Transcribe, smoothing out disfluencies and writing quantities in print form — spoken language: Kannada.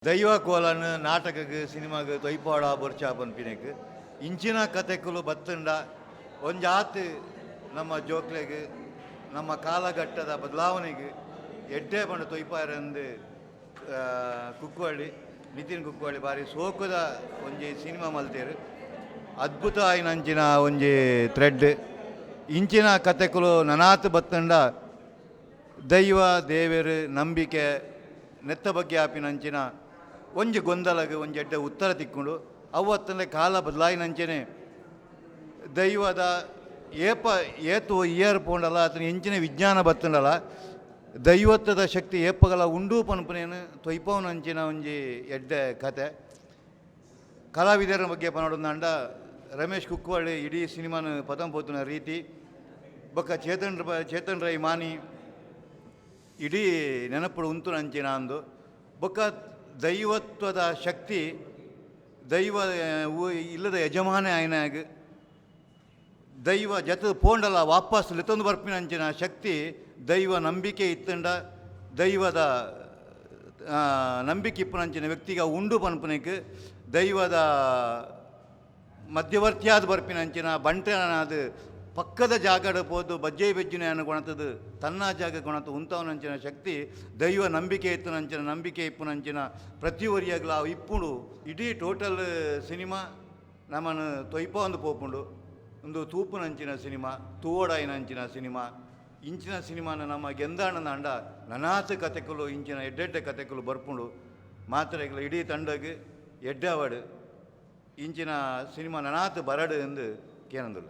ದೈವ ಕೋಲನ್ ನಾಟಕಕ್ಕೆ ಸಿನಿಮಾಗೆ ತೊಯ್ಪಾಡ ಬರ್ಚಾ ಪನ್ಪಿನಕ್ಕೆ ಇಂಚಿನ ಕಥೆಗಳು ಬತ್ತಂಡ ಒಂಜಾತು ನಮ್ಮ ಜೋಕ್ಲೆಗೆ ನಮ್ಮ ಕಾಲಘಟ್ಟದ ಬದಲಾವಣೆಗೆ ಎಡ್ಡೆ ಬಂಡ ತೊಯ್ಪಾರಂದು ಕುಕ್ಕುವಳ್ಳಿ ನಿತಿನ್ ಕುಕ್ಕುವಳ್ಳಿ ಬಾರಿ ಸೋಕುದ ಒಂಜಿ ಸಿನಿಮಾ ಮಲ್ತೇರು ಅದ್ಭುತ ಆಯ್ನಂಚಿನ ಒಂಜಿ ಥ್ರೆಡ್ ಇಂಚಿನ ಕಥೆಗಳು ನನಾತು ಬತ್ತಂಡ ದೈವ ದೇವರು ನಂಬಿಕೆ ನೆತ್ತ ಬಗ್ಗೆ ಆಪಿನಂಚಿನ ಒಂಜಿ ಗೊಂದಲಗೆ ಒಂಜಿ ಎಡ್ಡೆ ಉತ್ತರ ತಿಕ್ಕೊಂಡು ಅವತ್ತಲ್ಲೇ ಕಾಲ ಬದಲಾಯಿನಂಚನೆ ದೈವದ ಏತು ಇಯರ್ ಪೋಂಡಲ್ಲ ಅತನ ಎಂಚಿನ ವಿಜ್ಞಾನ ಬತ್ತಂಡಲ್ಲ ದೈವತ್ವದ ಶಕ್ತಿ ಏಪಗಲ ಉಂಡು ಪನ್ಪನೇನು ತೊಯ್ಪವನಂಚಿನ ಒಂಜಿ ಎಡ್ಡೆ ಕತೆ ಕಲಾವಿದರ ಬಗ್ಗೆ ಪನೋಡಂದ ರಮೇಶ್ ಕುಕ್ಕುವಳ್ಳಿ ಇಡೀ ಸಿನಿಮಾನ ಪದಂ ಪೋತುನ ರೀತಿ ಬೊಕ್ಕ ಚೇತನ್ ರೈ ಮಾನಿ ಇಡೀ ನೆನಪುಡು ಉಂತು ನಂಚಿನ ಅಂದು ಬೊಕ್ಕ ದೈವತ್ವದ ಶಕ್ತಿ ದೈವ ಇಲ್ಲದ ಯಜಮಾನೆ ಆಯ್ನಾಗ ದೈವ ಜತ ಪೋಂಡಲ್ಲ ವಾಪಸ್ ಲೆತ್ತೊಂದು ಬರ್ಪಿನಂಚಿನ ಶಕ್ತಿ ದೈವ ನಂಬಿಕೆ ಇತ್ತಂಡ ದೈವದ ನಂಬಿಕೆ ಇಪ್ಪನಂಚಿನ ವ್ಯಕ್ತಿಗೆ ಉಂಡು ಪನ್ಪನಕ್ಕೆ ದೈವದ ಮಧ್ಯವರ್ತಿಯಾದ ಬರ್ಪಿನಂಚಿನ ಬಂಟನಾದ ಪಕ್ಕದ ಜಾಗಡ ಪೋದು ಬಜ್ಜೆ ಬೆಜ್ಜಿನ ಕೊಣತದು ತನ್ನ ಜಾಗ ಕೊಣತ ಉಂತವನಂಚಿನ ಶಕ್ತಿ ದೈವ ನಂಬಿಕೆ ಇತ್ತುನಂಚಿನ ನಂಬಿಕೆ ಇಪ್ಪುನಂಚಿನ ಪ್ರತಿವರಿಯಾಗಲ ಇಪ್ಪುಡು ಇಡೀ ಟೋಟಲ್ ಸಿನಿಮಾ ನಮ್ಮನ್ನು ತೊಯ್ಪ ಒಂದು ಪೋಪುಂಡು ಒಂದು ತೂಪುನಂಚಿನ ಸಿನಿಮಾ ತೂವಡಾಯಿನಂಚಿನ ಸಿನಿಮಾ ಇಂಚಿನ ಸಿನಿಮಾನ ನಮ್ಮ ಗೆಂದಾಣನ ಅಂಡ ನನಾತು ಕಥೆಗಳು ಇಂಚಿನ ಎಡ್ಡೆಡ್ಡೆ ಕಥೆಗಳು ಬರ್ಪುಂಡು ಮಾತ್ರೆಗಳು ಇಡೀ ತಂಡಗೆ ಎಡ್ಡಾವಡು ಇಂಚಿನ ಸಿನಿಮಾ ನನಾತು ಬರಡು ಎಂದು ಕೇನಂದಿಲ್ಲ.